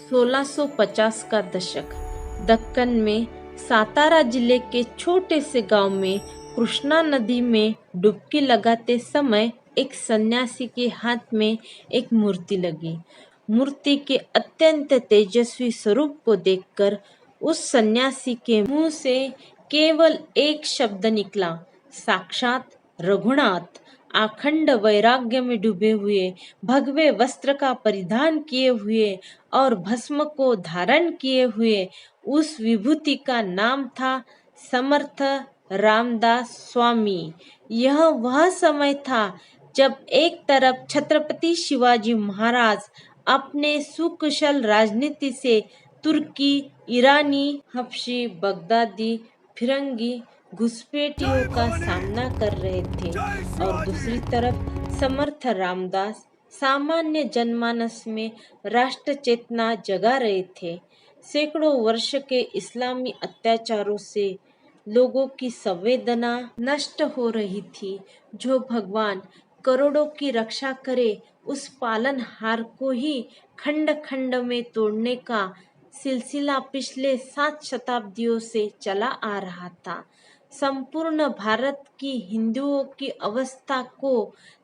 1650 का दशक। दक्कन में सातारा जिले के छोटे से गांव में कृष्णा नदी में डुबकी लगाते समय एक सन्यासी के हाथ में एक मूर्ति लगी। मूर्ति के अत्यंत तेजस्वी स्वरूप को देखकर उस सन्यासी के मुंह से केवल एक शब्द निकला, साक्षात रघुनाथ। अखंड वैराग्य में डूबे हुए, भगवे वस्त्र का परिधान किए हुए और भस्म को धारण किए हुए उस विभूति का नाम था समर्थ रामदास स्वामी। यह वह समय था जब एक तरफ छत्रपति शिवाजी महाराज अपने सुकुशल राजनीति से तुर्की, ईरानी, हबशी, बगदादी, फिरंगी घुसपैठियों का सामना कर रहे थे और दूसरी तरफ समर्थ रामदास सामान्य जनमानस में राष्ट्र चेतना जगा रहे थे। सैकड़ों वर्ष के इस्लामी अत्याचारों से लोगों की संवेदना नष्ट हो रही थी। जो भगवान करोड़ों की रक्षा करे, उस पालनहार को ही खंड खंड में तोड़ने का सिलसिला पिछले 7 शताब्दियों से चला आ रहा था। संपूर्ण भारत की हिंदुओं की अवस्था को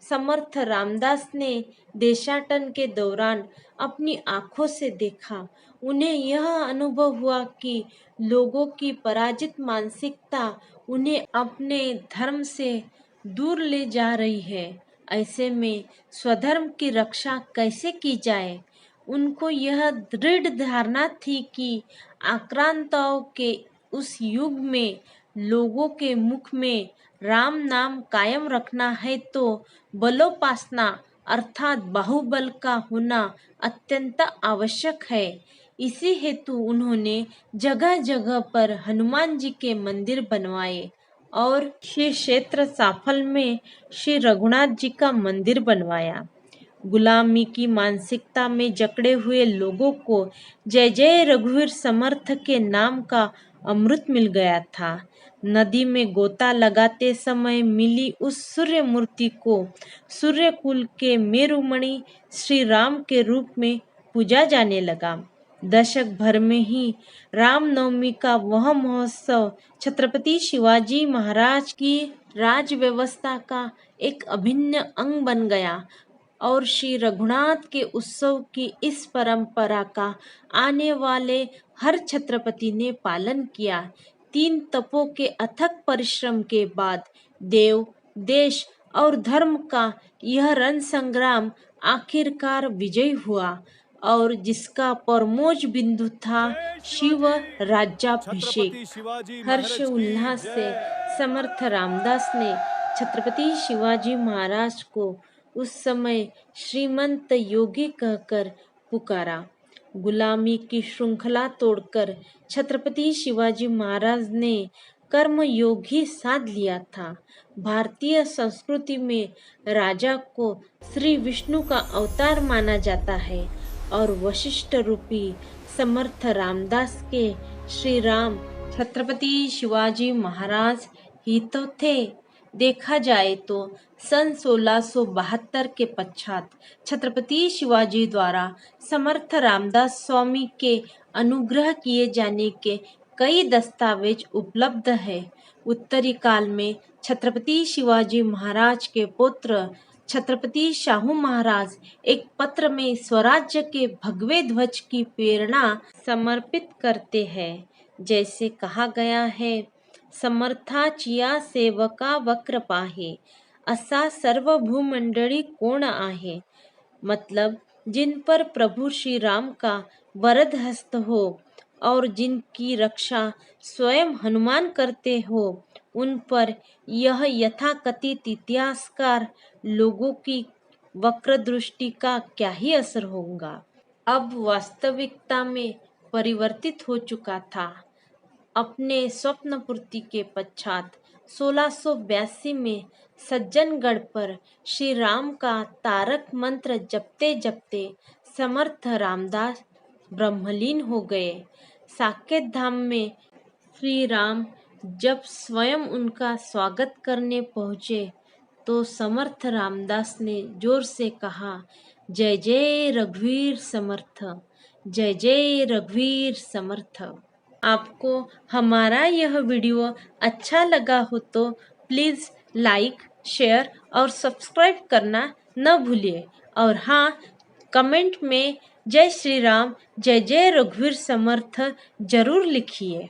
समर्थ रामदास ने देशाटन के दौरान अपनी आंखों से देखा। उन्हें यह अनुभव हुआ कि लोगों की पराजित मानसिकता उन्हें अपने धर्म से दूर ले जा रही है। ऐसे में स्वधर्म की रक्षा कैसे की जाए? उनको यह दृढ़ धारणा थी कि आक्रांताओं के उस युग में लोगों के मुख में राम नाम कायम रखना है तो बलोपासना अर्थात बाहुबल का होना अत्यंत आवश्यक है। इसी हेतु उन्होंने जगह जगह पर हनुमान जी के मंदिर बनवाए और श्री क्षेत्र साफल में श्री रघुनाथ जी का मंदिर बनवाया। गुलामी की मानसिकता में जकड़े हुए लोगों को जय जय रघुवीर समर्थ के नाम का अमृत मिल गया था। नदी में गोता लगाते समय मिली उस सूर्य मूर्ति को सूर्यकुल के मेरुमणि श्री राम के रूप में पूजा जाने लगा। दशक भर में ही रामनवमी का वह महोत्सव छत्रपति शिवाजी महाराज की राज व्यवस्था का एक अभिन्न अंग बन गया और श्री रघुनाथ के उत्सव की इस परंपरा का आने वाले हर छत्रपति ने पालन किया। 3 तपों के अथक परिश्रम के बाद देव, देश और धर्म का यह रण संग्राम आखिरकार विजयी हुआ और जिसका परमोच्च बिंदु था शिव राज्याभिषेक। हर्ष उल्लास से समर्थ रामदास ने छत्रपति शिवाजी महाराज को उस समय श्रीमंत योगी कहकर पुकारा। गुलामी की श्रृंखला तोड़कर छत्रपति शिवाजी महाराज ने कर्म योग ही साध लिया था। भारतीय संस्कृति में राजा को श्री विष्णु का अवतार माना जाता है और वशिष्ठ रूपी समर्थ रामदास के श्री राम छत्रपति शिवाजी महाराज ही तो थे। देखा जाए तो सन 1672 के पश्चात छत्रपति शिवाजी द्वारा समर्थ रामदास स्वामी के अनुग्रह किए जाने के कई दस्तावेज उपलब्ध है। उत्तरी काल में छत्रपति शिवाजी महाराज के पुत्र छत्रपति शाहू महाराज एक पत्र में स्वराज्य के भगवे ध्वज की प्रेरणा समर्पित करते हैं। जैसे कहा गया है, समर्थाचिया सेवका वक्र पाहे, असा सर्व भूमंडळी कोण आहे। मतलब जिन पर प्रभु श्री राम का वरद हस्त हो और जिनकी रक्षा स्वयं हनुमान करते हो, उन पर यह यथाकथित इतिहासकार लोगों की वक्र दृष्टि का क्या ही असर होगा। अब वास्तविकता में परिवर्तित हो चुका था। अपने स्वप्न पूर्ति के पश्चात 1682 में सज्जनगढ़ पर श्री राम का तारक मंत्र जपते जपते समर्थ रामदास ब्रह्मलीन हो गए। साकेत धाम में श्री राम जब स्वयं उनका स्वागत करने पहुँचे तो समर्थ रामदास ने जोर से कहा, जय जय रघुवीर समर्थ। जय जय रघुवीर समर्थ। आपको हमारा यह वीडियो अच्छा लगा हो तो प्लीज़ लाइक, शेयर और सब्सक्राइब करना न भूलिए। और हाँ, कमेंट में जय श्री राम, जय जय रघुवीर समर्थ जरूर लिखिए।